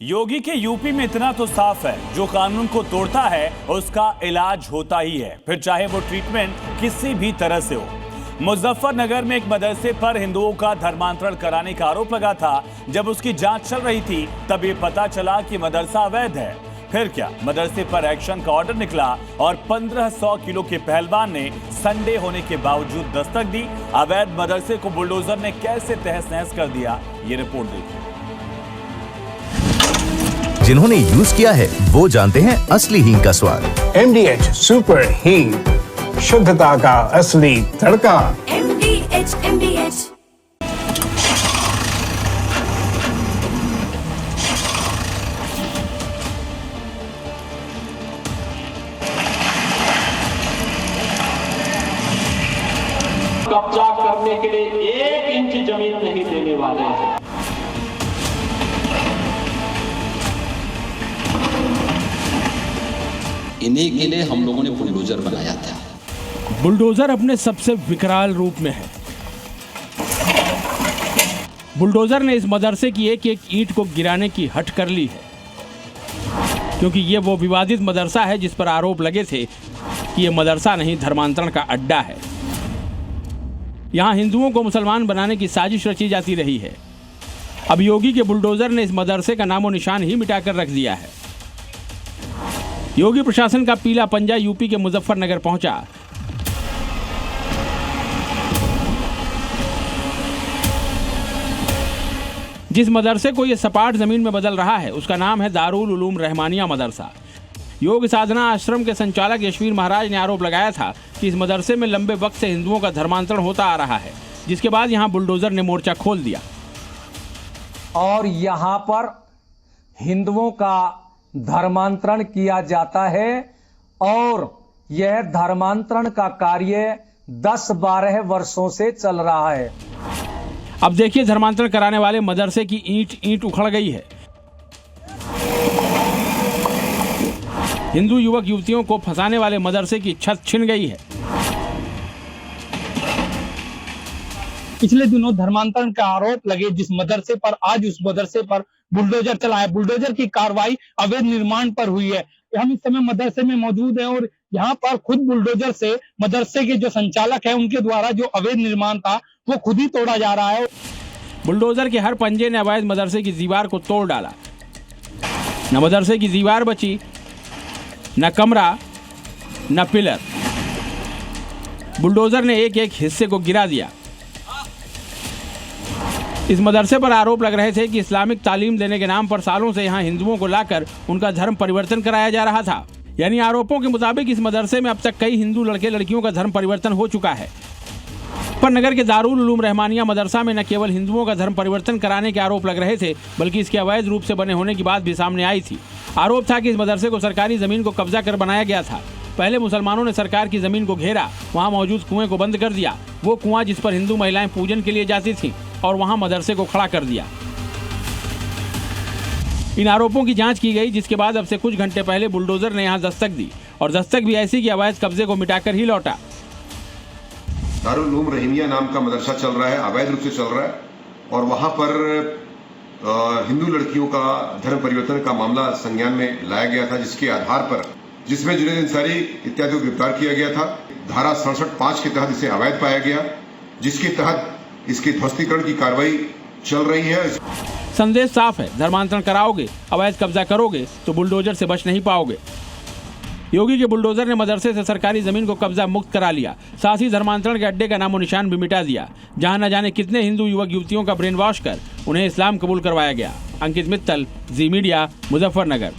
योगी के यूपी में इतना तो साफ है, जो कानून को तोड़ता है उसका इलाज होता ही है, फिर चाहे वो ट्रीटमेंट किसी भी तरह से हो। मुजफ्फरनगर में एक मदरसे पर हिंदुओं का धर्मांतरण कराने का आरोप लगा था। जब उसकी जांच चल रही थी तब ये पता चला कि मदरसा अवैध है। फिर क्या, मदरसे पर एक्शन का ऑर्डर निकला और 1500 किलो के पहलवान ने संडे होने के बावजूद दस्तक दी। अवैध मदरसे को बुलडोजर ने कैसे तहस नहस कर दिया, ये रिपोर्ट देखिए। जिन्होंने यूज किया है वो जानते हैं असली हींग का स्वाद। MDH सुपर हींग, शुद्धता का असली तड़का। MDH कब्जा करने के लिए 1 इंच जमीन नहीं देने वाले हैं। इन्हीं के लिए हम लोगों ने बुलडोजर बनाया था। बुलडोजर अपने सबसे विकराल रूप में है। बुलडोजर ने इस मदरसे की एक एक ईंट को गिराने की हट कर ली है, क्योंकि ये वो विवादित मदरसा है जिस पर आरोप लगे थे कि ये मदरसा नहीं, धर्मांतरण का अड्डा है। यहाँ हिंदुओं को मुसलमान बनाने की साजिश रची जाती रही है। अब योगी के बुलडोजर ने इस मदरसे का नामो निशान ही मिटाकर रख दिया है। योगी प्रशासन का पीला पंजा यूपी के मुजफ्फरनगर पहुंचा। जिस मदरसे को यह सपाट जमीन में बदल रहा है उसका नाम है दारुल उलूम रहमानिया मदरसा। योग साधना आश्रम के संचालक यशवीर महाराज ने आरोप लगाया था कि इस मदरसे में लंबे वक्त से हिंदुओं का धर्मांतरण होता आ रहा है, जिसके बाद यहां बुलडोजर ने मोर्चा खोल दिया और यहां पर हिंदुओं का धर्मांतरण किया जाता है और यह धर्मांतरण का कार्य 10-12 वर्षों से चल रहा है। अब देखिए, धर्मांतरण कराने वाले मदरसे की ईंट उखड़ गई है। हिंदू युवक युवतियों को फंसाने वाले मदरसे की छत छिन गई है। पिछले दिनों धर्मांतरण का आरोप लगे जिस मदरसे पर, आज उस मदरसे पर बुलडोजर चला है। बुलडोजर की कार्रवाई अवैध निर्माण पर हुई है। हम इस समय मदरसे में मौजूद हैं और यहाँ पर खुद बुलडोजर से मदरसे के जो संचालक है उनके द्वारा जो अवैध निर्माण था वो खुद ही तोड़ा जा रहा है। बुलडोजर के हर पंजे ने अवैध मदरसे की दीवार को तोड़ डाला। न मदरसे की दीवार बची, न कमरा, न पिलर। बुलडोजर ने एक एक हिस्से को गिरा दिया। इस मदरसे पर आरोप लग रहे थे कि इस्लामिक तालीम देने के नाम पर सालों से यहाँ हिंदुओं को लाकर उनका धर्म परिवर्तन कराया जा रहा था। यानी आरोपों के मुताबिक इस मदरसे में अब तक कई हिंदू लड़के लड़कियों का धर्म परिवर्तन हो चुका है। पर नगर के दारुल उलूम रहमानिया मदरसा में न केवल हिंदुओं का धर्म परिवर्तन कराने के आरोप लग रहे थे, बल्कि इसके अवैध रूप से बने होने की बात भी सामने आई थी। आरोप था कि इस मदरसे को सरकारी जमीन को कब्जा कर बनाया गया था। पहले मुसलमानों ने सरकार की जमीन को घेरा, वहां मौजूद कुएं को बंद कर दिया, वो कुआं जिस पर हिंदू महिलाएं पूजन के लिए जाती थीं, और वहां मदरसे को खड़ा कर दिया। इन आरोपों की जांच की गई, जिसके बाद अब से कुछ घंटे पहले बुलडोजर ने यहां दस्तक दी, और दस्तक भी ऐसी कि अवैध कब्जे को मिटाकर ही लौटा। दारुल उलूम रहमिया नाम का मदरसा चल रहा है, अवैध रूप से चल रहा है, और वहां पर हिंदू लड़कियों का धर्म परिवर्तन का मामला संज्ञान में लाया गया था, जिसके आधार पर जिसमें जुनैद अंसारी इत्यादि को गिरफ्तार किया गया था। धारा 67(5) के तहत इसे अवैध पाया गया, जिसके तहत इसकी ध्वस्तीकरण की कार्रवाई चल रही है। संदेश साफ है, धर्मांतरण कराओगे, अवैध कब्जा करोगे तो बुलडोजर से बच नहीं पाओगे। योगी के बुलडोजर ने मदरसे से सरकारी जमीन को कब्जा मुक्त करा लिया, साथ ही धर्मांतरण के अड्डे का नामो निशान भी मिटा दिया, जहां न जाने कितने हिंदू युवक युवतियों का ब्रेन वॉश कर उन्हें इस्लाम कबूल करवाया गया। अंकित मित्तल, जी मीडिया, मुजफ्फरनगर।